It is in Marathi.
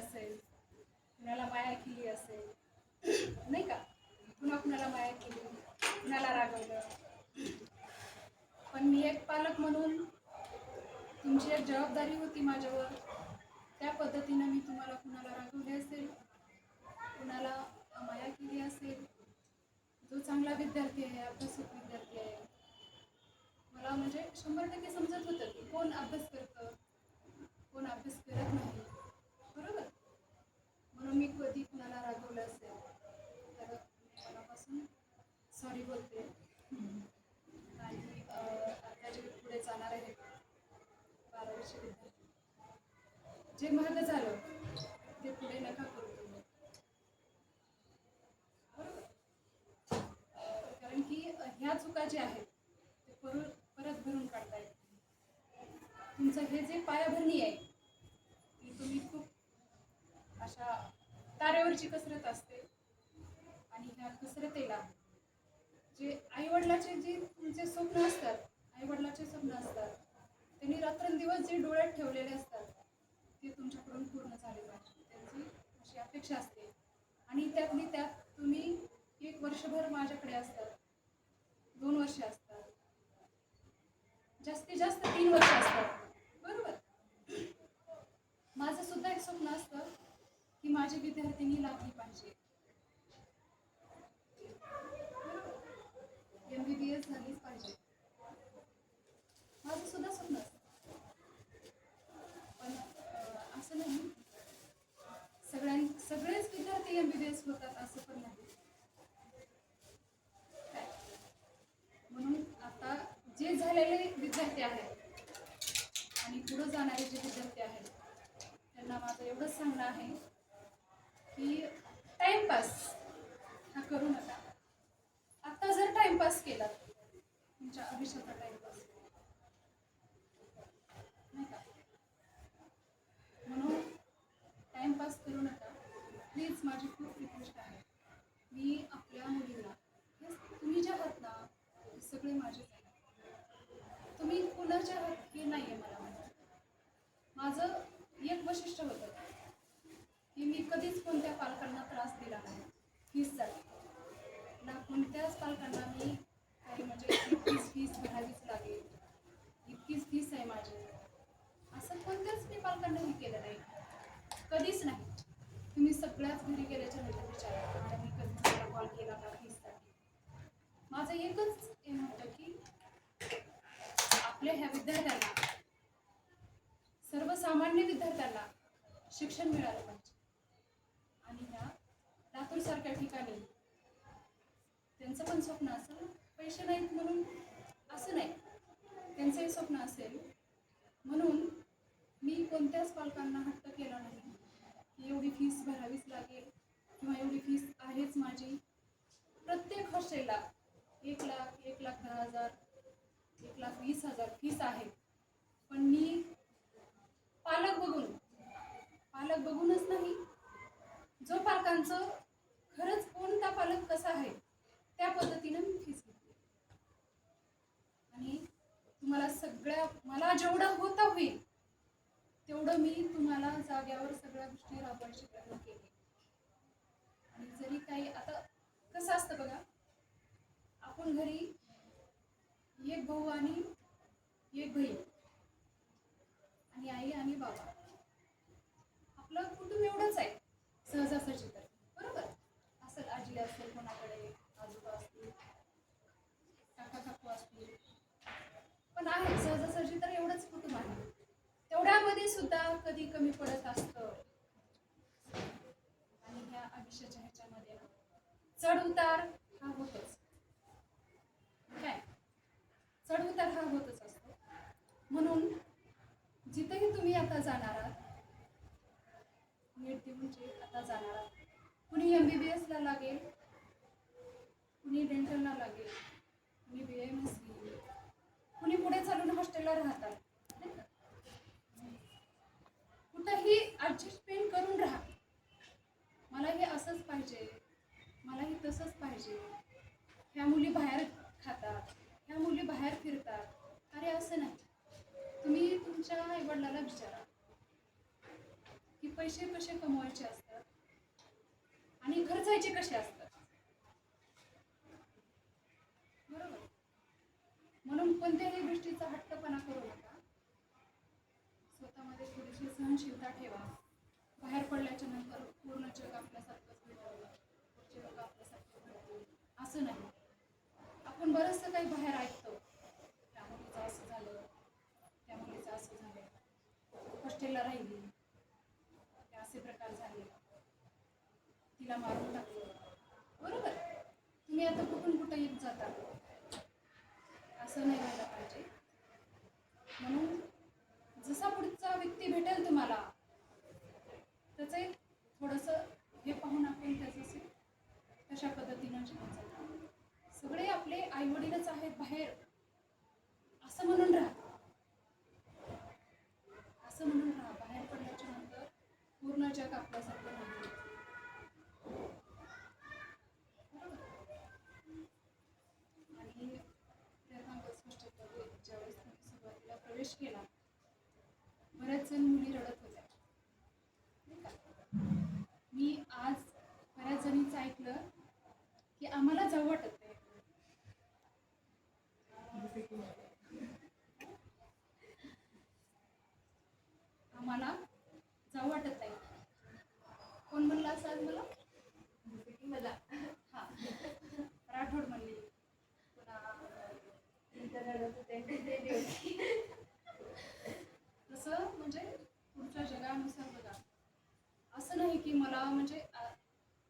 असेल, कुणाला माया केली असेल, नाही का, पुन्हा कुणाला माया केली, कुणाला रागवलं. पण मी एक पालक म्हणून तुमची एक जबाबदारी होती माझ्यावर. त्या पद्धतीनं मी तुम्हाला कुणाला रागवले असेल, कुणाला माया केली असेल. जो चांगला विद्यार्थी आहे, अभ्यासक विद्यार्थी आहे, मला म्हणजे 100% समजत होतं की कोण अभ्यास करतं, कोण अभ्यास करत नाही, बरोबर. म्हणून मी कधी कुणाला रागवलं असेल तर मनापासून सॉरी बोलते. आणि आता जे पुढे जाणार आहे 12वीचे विद्यार्थी, जे मागं झालं ते पुढे नका करू तुम्ही, बरोबर. कारण की ह्या चुका ज्या आहेत ते परत भरून काढता येत. तुमचं हे जे पायाभरणी आहे ती तुम्ही खूप अशा तारेवरची कसरत असते. आणि ह्या कसरतीला जे आईवडिलाचे जे तुमचे स्वप्न असतात, आईवडिलाचे स्वप्न असतात, त्यांनी रात्रंदिवस जे डोळ्यात ठेवलेले असतात ते तुमच्याकडून पूर्ण झाले पाहिजे, त्यांची अशी अपेक्षा असते. आणि त्यातली त्यात तुम्ही 1 वर्षभर माझ्याकडे असतात, 2 वर्ष असतात, जास्तीत जास्त 3 वर्ष असतात, बरोबर. माझं सुद्धा एक स्वप्न असतं की माझी विद्यार्थिनी लागली पाहिजे, MBBS झालीच पाहिजे, माझं सुद्धा स्वप्न असतं. पण असं नाही सगळेच विद्यार्थी MBBS होतात असं पण नाही. म्हणून आता जे झालेले विद्यार्थी आहेत आणि पुढे जाणारे जे विद्यार्थी आहेत त्यांना माझं एवढंच सांगणं आहे की टाइमपास हा करू नका. आता जर टाइमपास केला तुमच्या आयुष्याचा टाइमपास नाही का, म्हणून टाइमपास करू नका प्लीज. माझी खूप रिक्वेस्ट आहे. मी आपल्या मुलींना, तुम्ही जे आहात ना ते सगळे माझेच आहेत, तुम्ही कुणाचे आहात हे नाही आहे मला माहिती. माझं एक वैशिष्ट्य होतं की मी कधीच कोणत्या पालकांना त्रास दिला नाही फीससाठी. ना कोणत्याच पालकांना मी काही म्हणजे इतकीच फीस भरावीच लागेल, इतकीच फीस आहे माझी, असं कोणत्याच मी पालकांना हे केलं नाही, कधीच नाही. तुम्ही सगळ्याच घरी गेल्याच्या नंतर विचारा मॅडम मी कधी तुम्हाला कॉल केला का फीससाठी. माझं एकच एम होतं की आपल्या ह्या विद्यार्थ्यांना, सर्वसामान्य विद्यार्थ्यांना शिक्षण मिळालं पाहिजे. आणि ह्या लातूरसारख्या ठिकाणी त्यांचं पण स्वप्न असेल, पैसे नाहीत म्हणून असं नाही, त्यांचंही स्वप्न असेल. म्हणून मी कोणत्याच पालकांना हट्ट केला नाही की एवढी फीस भरावीच लागेल किंवा एवढी फीस आहेच माझी. प्रत्येक हॉस्टेलला 1 लाख, 1,10,000, 1,20,000 फीस आहे. पण मी पालक बघूनच नाही, जो पालकांचं खरंच कोणता पालक कसा आहे त्या पद्धतीनं मी फीस घेतली. आणि तुम्हाला सगळ्या, मला जेवढं होता होईल तेवढं मी तुम्हाला जाग्यावर सगळ्या गोष्टी राबवायचे प्रयत्न केले. आणि जरी काही आता कसं असतं बघा, आपण घरी एक भाऊ आणि एक बहीण आणि आई आणि बाबा, आपलं कुटुंब एवढंच आहे सहजासहजी, तर बरोबर असेल, आजी असेल कोणाकडे, आजोबा असतील, काका काकू असतील, पण आहे सहजासहजी तर एवढंच कुटुंब आहे. तेवढ्यामध्ये सुद्धा कधी कमी पडत असतं. आणि ह्या आयुष्याच्या ह्याच्यामध्ये चढ उतार हा होतोच, काय चढ उतार हा होतच असतो. म्हणून जिथेही तुम्ही आता जाणार आहात, नीट देऊन जे आता जाणार आहात, कुणी MBBS ला लागेल, कुणी डेंटलला लागेल, कुणी BAMS घेईल, कुणी पुढे चालून हॉस्टेलला राहतात, कुठंही ॲडजस्टमेंट करून राहा. मला हे असंच पाहिजे, मला हे तसंच पाहिजे, ह्या मुली बाहेर खातात, ह्या मुली बाहेर फिरतात. अरे असं नाही. तुम्ही तुमच्या आईवडिलाला विचारा की पैसे कसे कमवायचे असतात आणि खर्चायचे कसे असतात, बरोबर. म्हणून कोणत्याही गोष्टीचा हट्टपणा करू नका. स्वतःमध्ये थोडीशी सहनशीलता ठेवा. बाहेर पडल्याच्या नंतर पूर्ण जग आपल्यासारखंच भेटवलं, पुढचे लोक आपल्यासारखे भेटतील असं नाही. आपण बरंचसं काही बाहेर ऐकतो, त्या मुलीचं असं झालं, त्या मुलीचं असं झालं, हॉस्टेलला राहिली, ते असे प्रकार झाले, तिला मारून टाकलं, बरोबर. तुम्ही आता कुठून कुठं येत जाता, असं नाही व्हायला पाहिजे. म्हणून जसा पुढचा व्यक्ती भेटेल तुम्हाला, त्याचं एक थोडंसं हे पाहून आपण त्याचं कशा पद्धतीनं जीवन जगतो. सगळे आपले आईवडीलच आहेत बाहेर असं म्हणून राहा, असं म्हणून राहा. बाहेर पडल्याच्या नंतर पूर्ण जग आपल्यासारखं नाही, आणि त्यांना स्पष्टपणे ज्यावेळेस तुम्ही सुरुवातीला प्रवेश केला, बऱ्याच जण मुली रडत होत्या, नाही का. मी आज बऱ्याच जणींचं ऐकलं की आम्हाला जाऊ वाटत नाही, आम्हाला जाऊ वाटत नाही. कोण म्हणलं असं आज मला? मला हा, राठोड म्हणली, पुन्हा